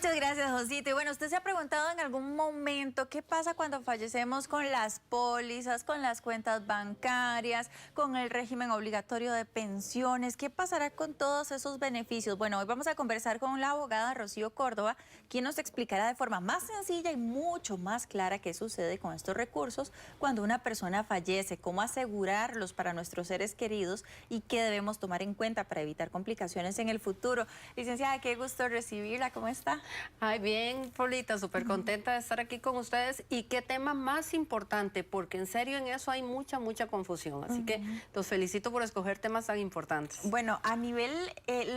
Muchas gracias, Josito. Y bueno, usted se ha preguntado en algún momento qué pasa cuando fallecemos con las pólizas, con las cuentas bancarias, con el régimen obligatorio de pensiones. ¿Qué pasará con todos esos beneficios? Bueno, hoy vamos a conversar con la abogada Rocío Córdoba, quien nos explicará de forma más sencilla y mucho más clara qué sucede con estos recursos cuando una persona fallece, cómo asegurarlos para nuestros seres queridos y qué debemos tomar en cuenta para evitar complicaciones en el futuro. Licenciada, qué gusto recibirla. ¿Cómo está? Ay, bien, Polita, súper contenta de estar aquí con ustedes. Y qué tema más importante, porque en serio en eso hay mucha confusión. Así que los felicito por escoger temas tan importantes. Bueno, a nivel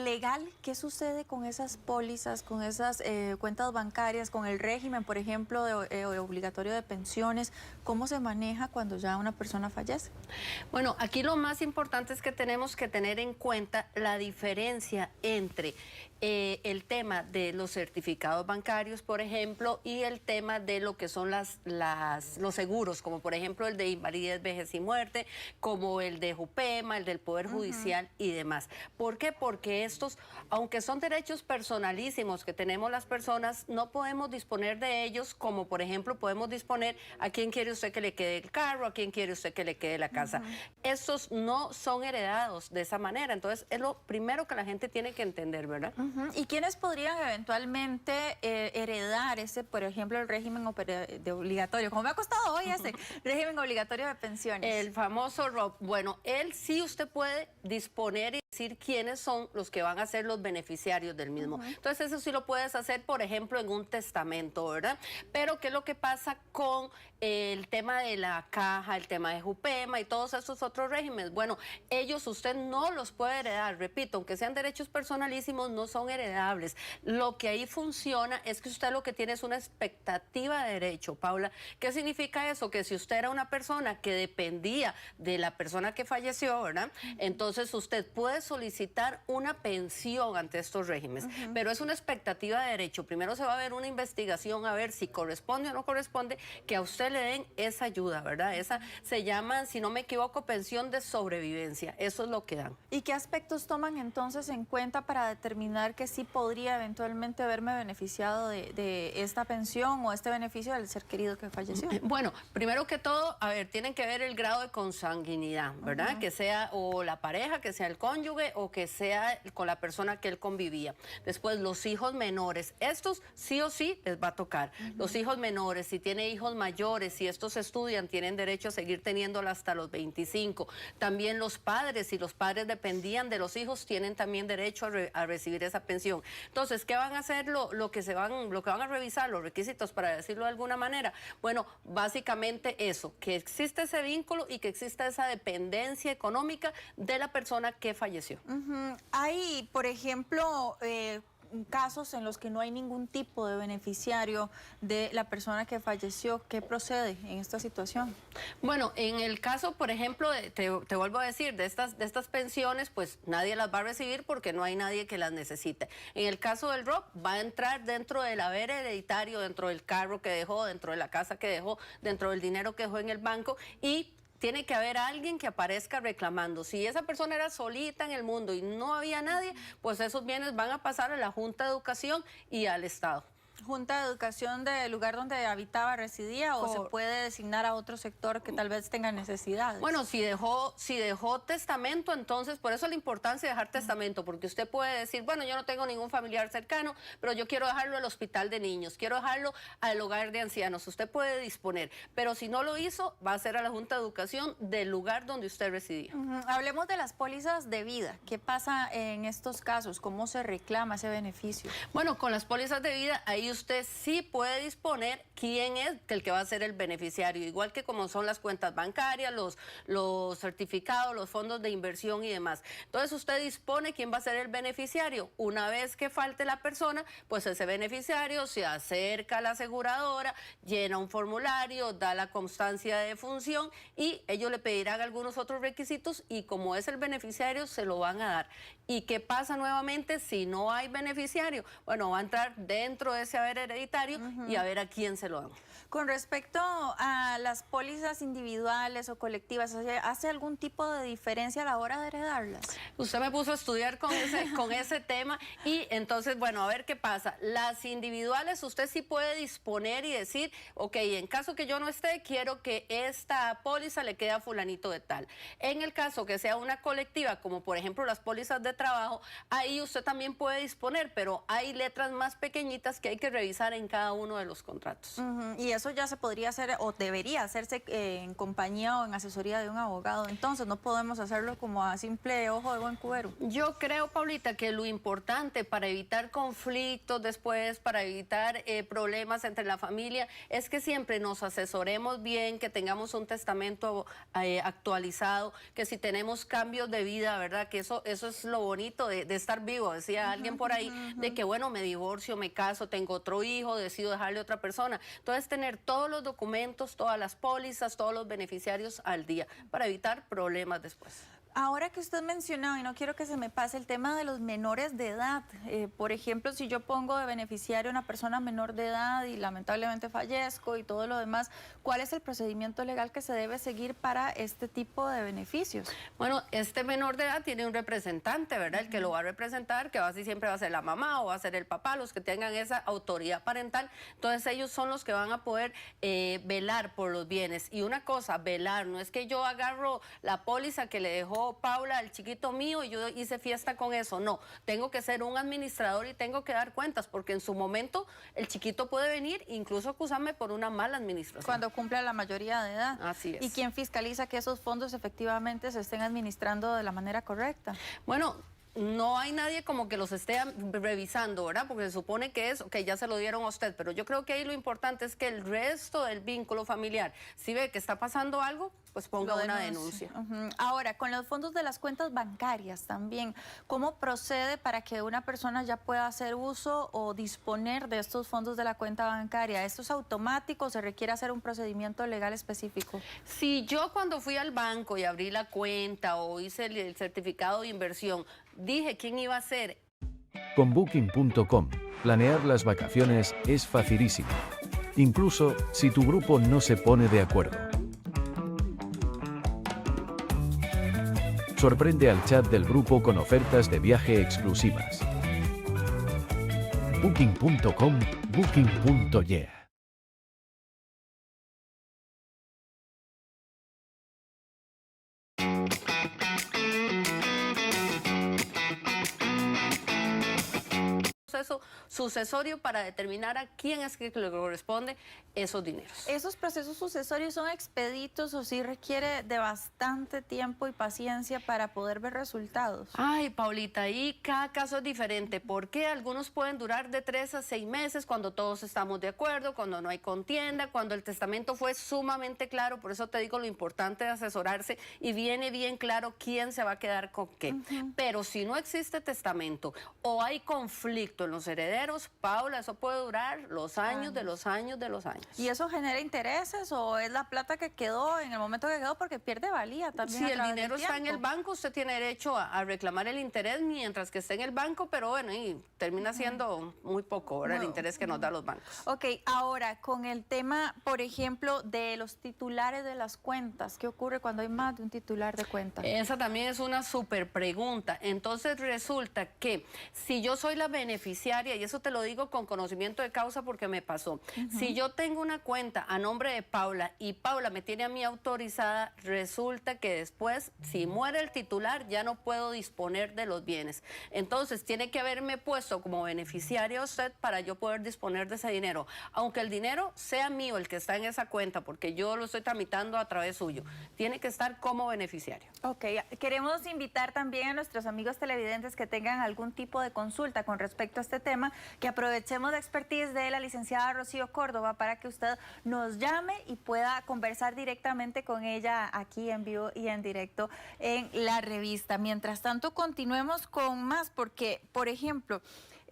legal, ¿qué sucede con esas pólizas, con esas cuentas bancarias, con el régimen, por ejemplo, obligatorio de pensiones? ¿Cómo se maneja cuando ya una persona fallece? Bueno, aquí lo más importante es que tenemos que tener en cuenta la diferencia entre el tema de los certificados bancarios, por ejemplo, y el tema de lo que son los seguros, como por ejemplo el de invalidez, vejez y muerte, como el de JUPEMA, el del Poder Judicial y demás. ¿Por qué? Porque estos, aunque son derechos personalísimos que tenemos las personas, no podemos disponer de ellos como por ejemplo podemos disponer a quién quiere usted que le quede el carro, a quién quiere usted que le quede la casa. Estos no son heredados de esa manera, entonces es lo primero que la gente tiene que entender, ¿verdad? ¿Y quiénes podrían eventualmente heredar ese, por ejemplo, el régimen obligatorio? Como me ha costado hoy ese régimen obligatorio de pensiones. El famoso ROP. Bueno, él sí usted puede disponer y decir quiénes son los que van a ser los beneficiarios del mismo. Entonces eso sí lo puedes hacer, por ejemplo, en un testamento, ¿verdad? Pero ¿qué es lo que pasa con el tema de la caja, el tema de JUPEMA y todos esos otros regímenes? Bueno, ellos usted no los puede heredar, repito, aunque sean derechos personalísimos, no son heredables. Lo que ahí funciona es que usted lo que tiene es una expectativa de derecho, Paula. ¿Qué significa eso? Que si usted era una persona que dependía de la persona que falleció, ¿verdad? Entonces usted puede solicitar una pensión ante estos regímenes, pero es una expectativa de derecho. Primero se va a ver una investigación a ver si corresponde o no corresponde que a usted le den esa ayuda, ¿verdad? Esa se llama, si no me equivoco, pensión de sobrevivencia. Eso es lo que dan. ¿Y qué aspectos toman entonces en cuenta para determinar que sí podría eventualmente haberme beneficiado de esta pensión o este beneficio del ser querido que falleció? Bueno, primero que todo, a ver, tienen que ver el grado de consanguinidad, ¿verdad? Que sea o la pareja, que sea el cónyuge o que sea con la persona que él convivía. Después, los hijos menores. Estos sí o sí les va a tocar. Los hijos menores, si tiene hijos mayores, si estos estudian, tienen derecho a seguir teniéndola hasta los 25. También los padres, si los padres dependían de los hijos, tienen también derecho a recibir esa pensión. Entonces, ¿qué van a hacer? Lo que van a revisar, los requisitos, para decirlo de alguna manera. Bueno, básicamente eso, que existe ese vínculo y que exista esa dependencia económica de la persona que falleció. Hay, por ejemplo, casos en los que no hay ningún tipo de beneficiario de la persona que falleció. ¿Qué procede en esta situación? Bueno, en el caso, por ejemplo, te vuelvo a decir, de estas pensiones, pues nadie las va a recibir porque no hay nadie que las necesite. En el caso del ROP, va a entrar dentro del haber hereditario, dentro del carro que dejó, dentro de la casa que dejó, dentro del dinero que dejó en el banco, y tiene que haber alguien que aparezca reclamando. Si esa persona era solita en el mundo y no había nadie, pues esos bienes van a pasar a la Junta de Educación y al Estado. ¿Junta de Educación del lugar donde habitaba, residía, o se puede designar a otro sector que tal vez tenga necesidades? Bueno, si dejó testamento, entonces por eso la importancia de dejar testamento, porque usted puede decir, bueno, yo no tengo ningún familiar cercano, pero yo quiero dejarlo al hospital de niños, quiero dejarlo al hogar de ancianos. Usted puede disponer, pero si no lo hizo, va a ser a la Junta de Educación del lugar donde usted residía. Hablemos de las pólizas de vida. ¿Qué pasa en estos casos? ¿Cómo se reclama ese beneficio? Bueno, con las pólizas de vida, ahí usted sí puede disponer quién es el que va a ser el beneficiario, igual que como son las cuentas bancarias, los certificados, los fondos de inversión y demás. Entonces usted dispone quién va a ser el beneficiario. Una vez que falte la persona, pues ese beneficiario se acerca a la aseguradora, llena un formulario, da la constancia de defunción y ellos le pedirán algunos otros requisitos y como es el beneficiario se lo van a dar. ¿Y qué pasa nuevamente si no hay beneficiario? Bueno, va a entrar dentro de ese a ver hereditario y a ver a quién se lo dan. Con respecto a las pólizas individuales o colectivas, ¿hace algún tipo de diferencia a la hora de heredarlas? Usted me puso a estudiar con ese tema y entonces, bueno, a ver qué pasa. Las individuales usted sí puede disponer y decir, ok, en caso que yo no esté, quiero que esta póliza le quede a fulanito de tal. En el caso que sea una colectiva, como por ejemplo las pólizas de trabajo, ahí usted también puede disponer, pero hay letras más pequeñitas que hay que revisar en cada uno de los contratos. Y eso ya se podría hacer o debería hacerse en compañía o en asesoría de un abogado. Entonces no podemos hacerlo como a simple ojo de buen cubero. Yo creo, Paulita, que lo importante para evitar conflictos después, para evitar problemas entre la familia, es que siempre nos asesoremos bien, que tengamos un testamento actualizado, que si tenemos cambios de vida, ¿verdad? Que eso es lo bonito de estar vivo. Decía alguien por ahí, de que bueno, me divorcio, me caso, tengo otro hijo, decido dejarle a otra persona. Entonces, tener todos los documentos, todas las pólizas, todos los beneficiarios al día para evitar problemas después. Ahora que usted mencionó, y no quiero que se me pase el tema de los menores de edad, por ejemplo, si yo pongo de beneficiario a una persona menor de edad y lamentablemente fallezco y todo lo demás, ¿cuál es el procedimiento legal que se debe seguir para este tipo de beneficios? Bueno, este menor de edad tiene un representante, ¿verdad? El que lo va a representar, que así siempre va a ser la mamá o va a ser el papá, los que tengan esa autoridad parental. Entonces ellos son los que van a poder velar por los bienes. Y una cosa, velar, no es que yo agarro la póliza que le dejó Paula al chiquito mío y yo hice fiesta con eso. No, tengo que ser un administrador y tengo que dar cuentas, porque en su momento el chiquito puede venir incluso acusarme por una mala administración. Cuando cumpla la mayoría de edad. Así es. ¿Y quién fiscaliza que esos fondos efectivamente se estén administrando de la manera correcta? Bueno, no hay nadie como que los esté revisando, ¿verdad? Porque se supone que es, que ya se lo dieron a usted, pero yo creo que ahí lo importante es que el resto del vínculo familiar, si ve que está pasando algo, pues ponga una denuncia. Ahora, con los fondos de las cuentas bancarias también, ¿cómo procede para que una persona ya pueda hacer uso o disponer de estos fondos de la cuenta bancaria? ¿Esto es automático o se requiere hacer un procedimiento legal específico? Si yo cuando fui al banco y abrí la cuenta o hice el certificado de inversión, dije quién iba a ser. Con Booking.com, planear las vacaciones es facilísimo, incluso si tu grupo no se pone de acuerdo. Sorprende al chat del grupo con ofertas de viaje exclusivas. Booking.com, Booking.yeah. Proceso sucesorio para determinar a quién es que le corresponde esos dineros. ¿Esos procesos sucesorios son expeditos o sí requiere de bastante tiempo y paciencia para poder ver resultados? Ay, Paulita, ahí cada caso es diferente, porque algunos pueden durar de 3 a 6 meses cuando todos estamos de acuerdo, cuando no hay contienda, cuando el testamento fue sumamente claro. Por eso te digo lo importante de asesorarse y viene bien claro quién se va a quedar con qué. Pero si no existe testamento o hay conflicto en los herederos, Paula, eso puede durar los años de los años de los años. ¿Y eso genera intereses o es la plata que quedó en el momento que quedó porque pierde valía también? Si el dinero está en el banco, usted tiene derecho a reclamar el interés mientras que esté en el banco, pero bueno, y termina siendo muy poco, ¿verdad? El interés que nos da los bancos. Ok, ahora con el tema, por ejemplo, de los titulares de las cuentas, ¿qué ocurre cuando hay más de un titular de cuenta? Esa también es una súper pregunta. Entonces resulta que si yo soy la beneficiaria, y eso te lo digo con conocimiento de causa porque me pasó, si yo tengo una cuenta a nombre de Paula y Paula me tiene a mí autorizada, resulta que después, si muere el titular, ya no puedo disponer de los bienes. Entonces tiene que haberme puesto como beneficiaria usted para yo poder disponer de ese dinero, aunque el dinero sea mío, el que está en esa cuenta, porque yo lo estoy tramitando a través suyo, tiene que estar como beneficiario. Ok, queremos invitar también a nuestros amigos televidentes que tengan algún tipo de consulta con respecto a este tema, que aprovechemos la expertise de la licenciada Rocío Córdoba para que usted nos llame y pueda conversar directamente con ella aquí en vivo y en directo en la revista. Mientras tanto, continuemos con más porque, por ejemplo,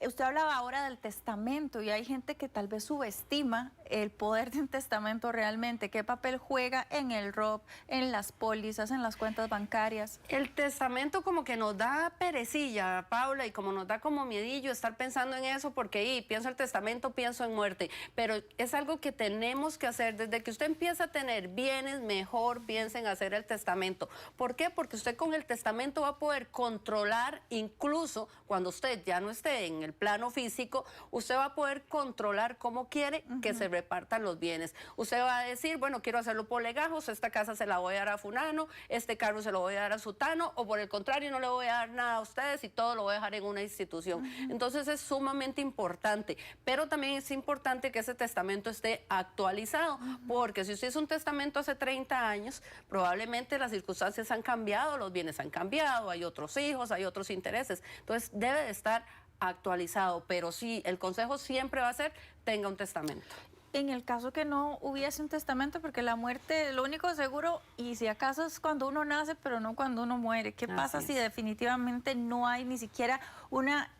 Usted hablaba ahora del testamento y hay gente que tal vez subestima el poder de un testamento realmente. ¿Qué papel juega en el ROP, en las pólizas, en las cuentas bancarias? El testamento como que nos da perecilla, Paula, y como nos da como miedillo estar pensando en eso, porque pienso el testamento, pienso en muerte, pero es algo que tenemos que hacer. Desde que usted empieza a tener bienes, mejor piensa en hacer el testamento. ¿Por qué? Porque usted con el testamento va a poder controlar, incluso cuando usted ya no esté en el plano físico, usted va a poder controlar cómo quiere que se repartan los bienes. Usted va a decir, bueno, quiero hacerlo por legajos, esta casa se la voy a dar a fulano, este carro se lo voy a dar a sutano, o por el contrario, no le voy a dar nada a ustedes y todo lo voy a dejar en una institución. Entonces es sumamente importante, pero también es importante que ese testamento esté actualizado, porque si usted hizo un testamento hace 30 años, probablemente las circunstancias han cambiado, los bienes han cambiado, hay otros hijos, hay otros intereses, entonces debe de estar actualizado, pero sí, el consejo siempre va a ser, tenga un testamento. En el caso que no hubiese un testamento, porque la muerte, lo único seguro, y si acaso es cuando uno nace, pero no cuando uno muere. ¿Qué pasa si definitivamente no hay ni siquiera una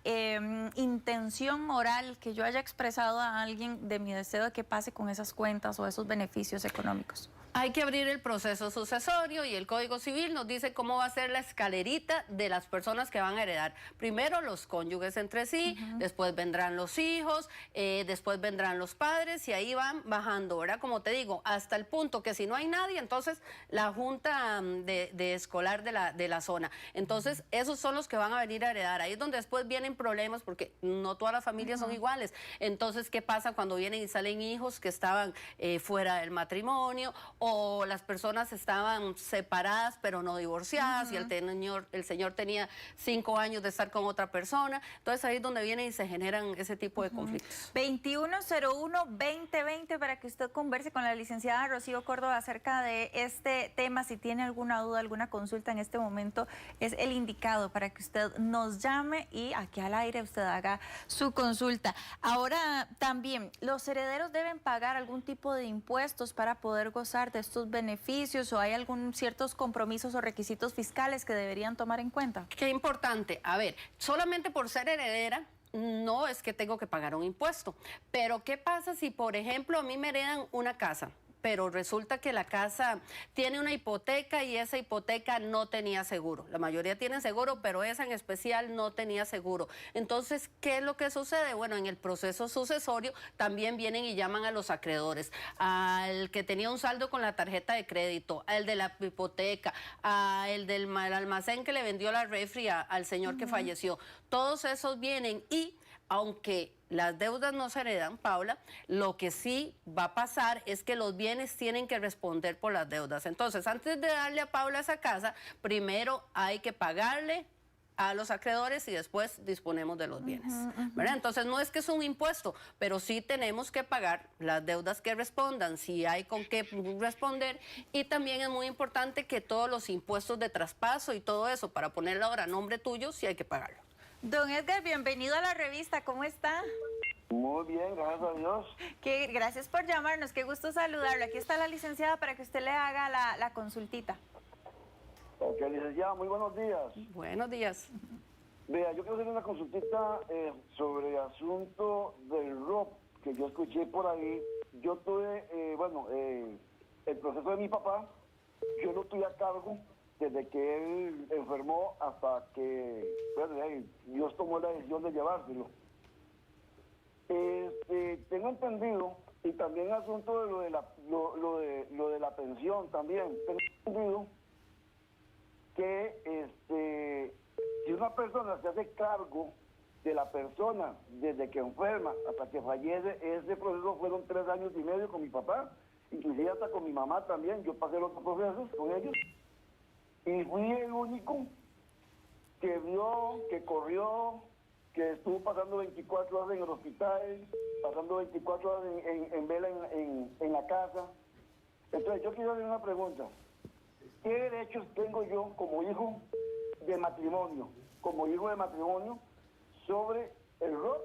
intención oral que yo haya expresado a alguien de mi deseo de que pase con esas cuentas o esos beneficios económicos? Hay que abrir el proceso sucesorio y el Código Civil nos dice cómo va a ser la escalerita de las personas que van a heredar. Primero los cónyuges entre sí, después vendrán los hijos, después vendrán los padres y ahí van bajando, ¿verdad? Como te digo, hasta el punto que si no hay nadie, entonces la junta de escolar de la zona. Entonces esos son los que van a venir a heredar. Ahí es donde después vienen problemas porque no todas las familias son iguales. Entonces, ¿qué pasa cuando vienen y salen hijos que estaban fuera del matrimonio? O las personas estaban separadas pero no divorciadas y el señor tenía 5 años de estar con otra persona. Entonces ahí es donde vienen y se generan ese tipo de conflictos. 2101-2020 para que usted converse con la licenciada Rocío Córdoba acerca de este tema. Si tiene alguna duda, alguna consulta en este momento, es el indicado para que usted nos llame y aquí al aire usted haga su consulta. Ahora también, ¿los herederos deben pagar algún tipo de impuestos para poder gozar de estos beneficios o hay algún ciertos compromisos o requisitos fiscales que deberían tomar en cuenta? Qué importante. A ver, solamente por ser heredera no es que tengo que pagar un impuesto, pero ¿qué pasa si, por ejemplo, a mí me heredan una casa? Pero resulta que la casa tiene una hipoteca y esa hipoteca no tenía seguro. La mayoría tienen seguro, pero esa en especial no tenía seguro. Entonces, ¿qué es lo que sucede? Bueno, en el proceso sucesorio también vienen y llaman a los acreedores, al que tenía un saldo con la tarjeta de crédito, al de la hipoteca, al del almacén que le vendió la refri al señor que falleció. Todos esos vienen y, aunque las deudas no se heredan, Paula, lo que sí va a pasar es que los bienes tienen que responder por las deudas. Entonces, antes de darle a Paula esa casa, primero hay que pagarle a los acreedores y después disponemos de los bienes, ¿verdad? Entonces, no es que es un impuesto, pero sí tenemos que pagar las deudas que respondan, si hay con qué responder, y también es muy importante que todos los impuestos de traspaso y todo eso, para ponerlo ahora a nombre tuyo, sí hay que pagarlo. Don Edgar, bienvenido a la revista, ¿cómo está? Muy bien, gracias a Dios. Gracias por llamarnos, qué gusto saludarlo. Aquí está la licenciada para que usted le haga la consultita. Ok, licenciada, muy buenos días. Buenos días. Vea, yo quiero hacer una consultita sobre el asunto del ROP, que yo escuché por ahí. Yo tuve, el proceso de mi papá, yo lo tuve a cargo desde que él enfermó hasta que Dios tomó la decisión de llevárselo. Tengo entendido, y también el asunto de lo de la pensión también, tengo entendido que si una persona se hace cargo de la persona desde que enferma hasta que fallece, ese proceso fueron 3 años y medio con mi papá, inclusive hasta con mi mamá también, yo pasé los procesos con ellos. Y fui el único que vio, que corrió, que estuvo pasando 24 horas en el hospital, pasando 24 horas en vela en la casa. Entonces, yo quiero hacer una pregunta. ¿Qué derechos tengo yo como hijo de matrimonio, sobre el ROP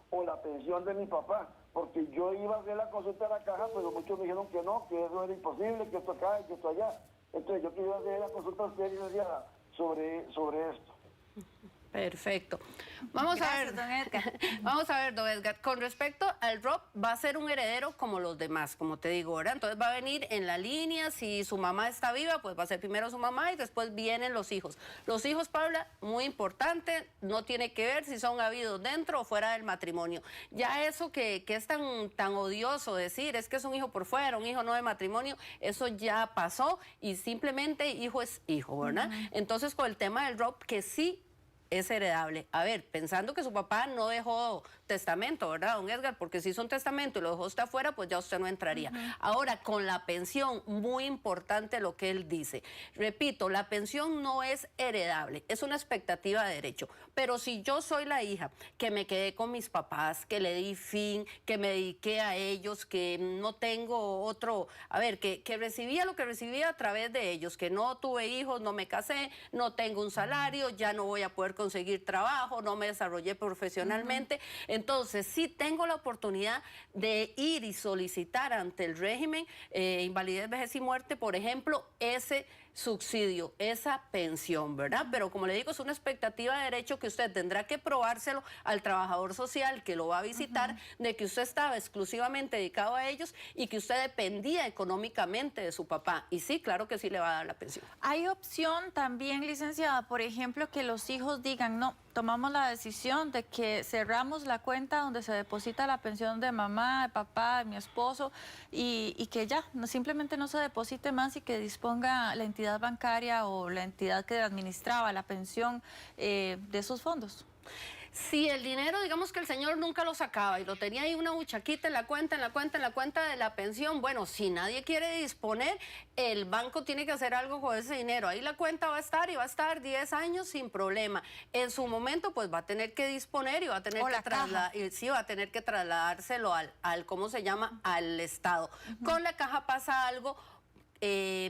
o la pensión de mi papá? Porque yo iba a hacer la consulta a la caja, pero muchos me dijeron que no, que eso era imposible, que esto acá y que esto allá. Entonces yo quiero hacer la consulta a usted, licenciada, sobre esto. Perfecto. Vamos Gracias, a ver, don Edgar. Vamos a ver, don Edgar, con respecto al ROP, va a ser un heredero como los demás, como te digo, ¿verdad? Entonces va a venir en la línea, si su mamá está viva, pues va a ser primero su mamá y después vienen los hijos. Los hijos, Paula, muy importante, no tiene que ver si son habidos dentro o fuera del matrimonio. Ya eso que es tan odioso decir, es que es un hijo por fuera, un hijo no de matrimonio, eso ya pasó y simplemente hijo es hijo, ¿verdad? Entonces con el tema del ROP, que sí es heredable. A ver, pensando que su papá no dejó testamento, ¿verdad, don Edgar? Porque si hizo un testamento y lo dejó usted afuera, pues ya usted no entraría. Ahora, con la pensión, muy importante lo que él dice. Repito, la pensión no es heredable, es una expectativa de derecho. Pero si yo soy la hija que me quedé con mis papás, que le di fin, que me dediqué a ellos, que no tengo otro, a ver, que recibía lo que recibía a través de ellos, que no tuve hijos, no me casé, no tengo un salario, ya no voy a poder conseguir trabajo, no me desarrollé profesionalmente. Entonces, sí tengo la oportunidad de ir y solicitar ante el régimen invalidez, vejez y muerte, por ejemplo, ese subsidio, esa pensión, ¿verdad? Pero como le digo, es una expectativa de derecho que usted tendrá que probárselo al trabajador social que lo va a visitar, de que usted estaba exclusivamente dedicado a ellos y que usted dependía económicamente de su papá. Y sí, claro que sí le va a dar la pensión. Hay opción también, licenciada, por ejemplo, que los hijos digan, no, tomamos la decisión de que cerramos la cuenta donde se deposita la pensión de mamá, de papá, de mi esposo, y que ya, simplemente no se deposite más y que disponga la entidad bancaria o la entidad que administraba la pensión de esos fondos. Si el dinero, digamos que el señor nunca lo sacaba y lo tenía ahí una buchaquita en la cuenta de la pensión, bueno, si nadie quiere disponer, el banco tiene que hacer algo con ese dinero. Ahí la cuenta va a estar y va a estar 10 años sin problema. En su momento, pues va a tener que disponer y va a tener va a tener que trasladárselo al ¿cómo se llama? Al Estado. Con la caja pasa algo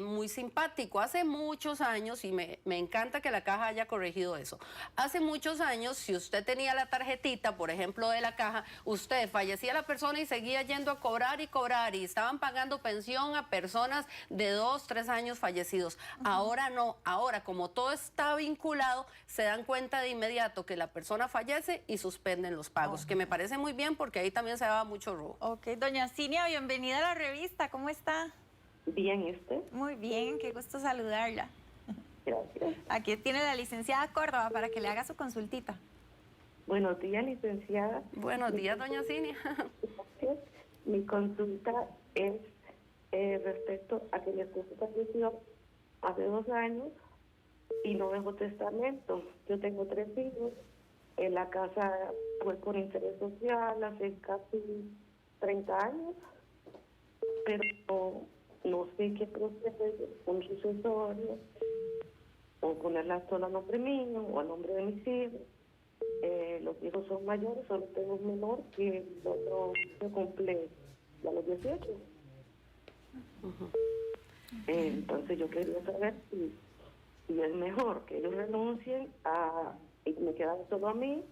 muy simpático. Hace muchos años, y me encanta que la caja haya corregido eso, hace muchos años, si usted tenía la tarjetita, por ejemplo, de la caja, usted fallecía la persona y seguía yendo a cobrar y estaban pagando pensión a personas de 2, 3 años fallecidos. Ahora no, ahora como todo está vinculado, se dan cuenta de inmediato que la persona fallece y suspenden los pagos, que me parece muy bien porque ahí también se daba mucho robo. Ok, doña Cinia, bienvenida a la revista, ¿cómo está? Bien, ¿y usted? Muy bien, qué gusto saludarla. Gracias. Aquí tiene la licenciada Córdoba para que le haga su consultita. Buenos días, licenciada. Buenos días, doña Cinia. Gracias. Mi consulta es respecto a que mi esposo falleció hace 2 años y no dejó testamento. Yo tengo 3 hijos. En la casa fue por interés social hace casi 30 años, pero no sé qué procede, un sucesorio, o ponerla solo a nombre mío o a nombre de mis hijos. Los hijos son mayores, solo tengo un menor que el otro se cumple a los 18. Entonces yo quería saber si es mejor que ellos renuncien y me quedan solo a mí,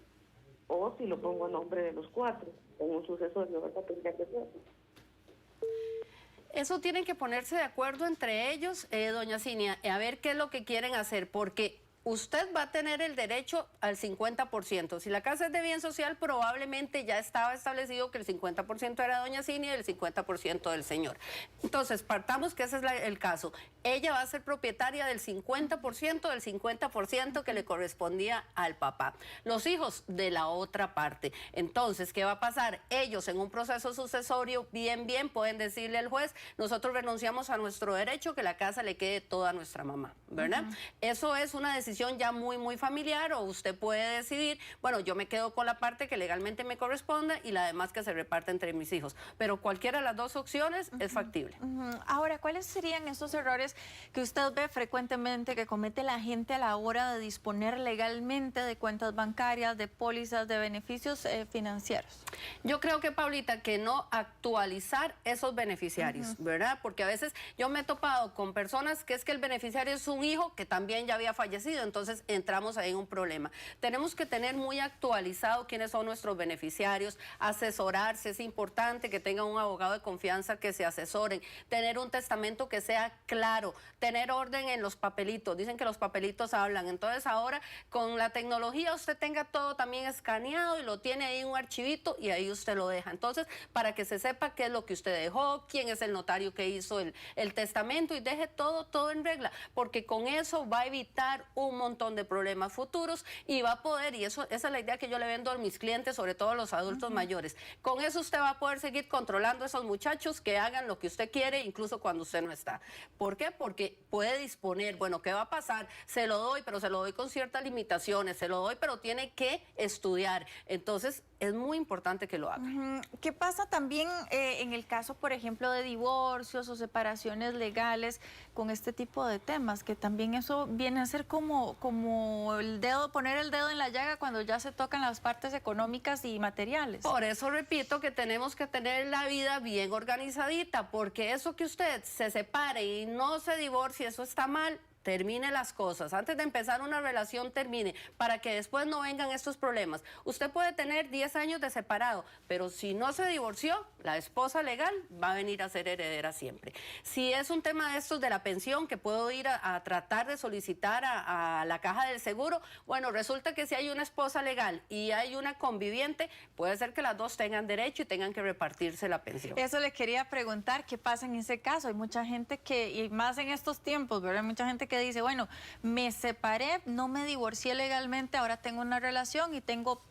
o si lo pongo a nombre de los 4 en un sucesorio, ¿verdad? Tendría que ser. Eso tienen que ponerse de acuerdo entre ellos, doña Cinia, a ver qué es lo que quieren hacer, porque usted va a tener el derecho al 50%. Si la casa es de bien social, probablemente ya estaba establecido que el 50% era doña Cinia y el 50% del señor. Entonces, partamos que ese es el caso. Ella va a ser propietaria del 50% que le correspondía al papá. Los hijos de la otra parte. Entonces, ¿qué va a pasar? Ellos en un proceso sucesorio, bien, pueden decirle al juez, nosotros renunciamos a nuestro derecho que la casa le quede toda a nuestra mamá, ¿verdad? Eso es una decisión ya muy familiar, o usted puede decidir, bueno, yo me quedo con la parte que legalmente me corresponda y la demás que se reparte entre mis hijos. Pero cualquiera de las dos opciones es factible. Ahora, ¿cuáles serían esos errores que usted ve frecuentemente que comete la gente a la hora de disponer legalmente de cuentas bancarias, de pólizas, de beneficios financieros? Yo creo que, Paulita, que no actualizar esos beneficiarios, ¿verdad? Porque a veces yo me he topado con personas que es que el beneficiario es un hijo que también ya había fallecido. entonces entramos ahí en un problema. Tenemos que tener muy actualizado quiénes son nuestros beneficiarios, asesorarse, es importante que tengan un abogado de confianza que se asesoren, tener un testamento que sea claro, tener orden en los papelitos, dicen que los papelitos hablan, entonces ahora con la tecnología usted tenga todo también escaneado y lo tiene ahí en un archivito y ahí usted lo deja. Entonces, para que se sepa qué es lo que usted dejó, quién es el notario que hizo el testamento y deje todo en regla, porque con eso va a evitar un montón de problemas futuros y va a poder, y esa es la idea que yo le vendo a mis clientes, sobre todo a los adultos mayores, con eso usted va a poder seguir controlando a esos muchachos que hagan lo que usted quiere, incluso cuando usted no está. ¿Por qué? Porque puede disponer, bueno, ¿qué va a pasar? Se lo doy, pero se lo doy con ciertas limitaciones, se lo doy, pero tiene que estudiar. Entonces, es muy importante que lo haga. ¿Qué pasa también en el caso, por ejemplo, de divorcios o separaciones legales con este tipo de temas? Que también eso viene a ser como poner el dedo en la llaga cuando ya se tocan las partes económicas y materiales. Por eso repito que tenemos que tener la vida bien organizadita, porque eso que usted se separe y no se divorcie, eso está mal. Termine las cosas. Antes de empezar una relación, termine, para que después no vengan estos problemas. Usted puede tener 10 años de separado, pero si no se divorció, la esposa legal va a venir a ser heredera siempre. Si es un tema de estos de la pensión, que puedo ir a tratar de solicitar a la caja del seguro, bueno, resulta que si hay una esposa legal y hay una conviviente, puede ser que las dos tengan derecho y tengan que repartirse la pensión. Eso le quería preguntar, ¿qué pasa en ese caso? Hay mucha gente que, y más en estos tiempos, ¿verdad? Hay mucha gente que dice, bueno, me separé, no me divorcié legalmente, ahora tengo una relación y tengo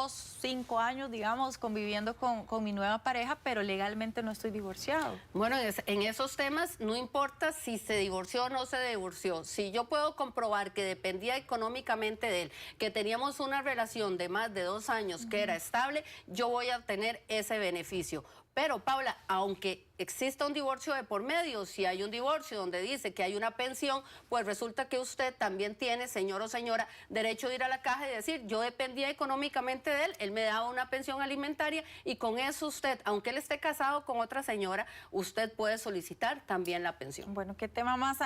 5 años, digamos, conviviendo con mi nueva pareja, pero legalmente no estoy divorciado. Bueno, en esos temas no importa si se divorció o no se divorció. Si yo puedo comprobar que dependía económicamente de él, que teníamos una relación de más de 2 años que era estable, yo voy a tener ese beneficio. Pero, Paula, aunque exista un divorcio de por medio, si hay un divorcio donde dice que hay una pensión, pues resulta que usted también tiene, señor o señora, derecho de ir a la caja y decir, yo dependía económicamente de él me daba una pensión alimentaria y con eso usted, aunque él esté casado con otra señora, usted puede solicitar también la pensión. Bueno, qué tema más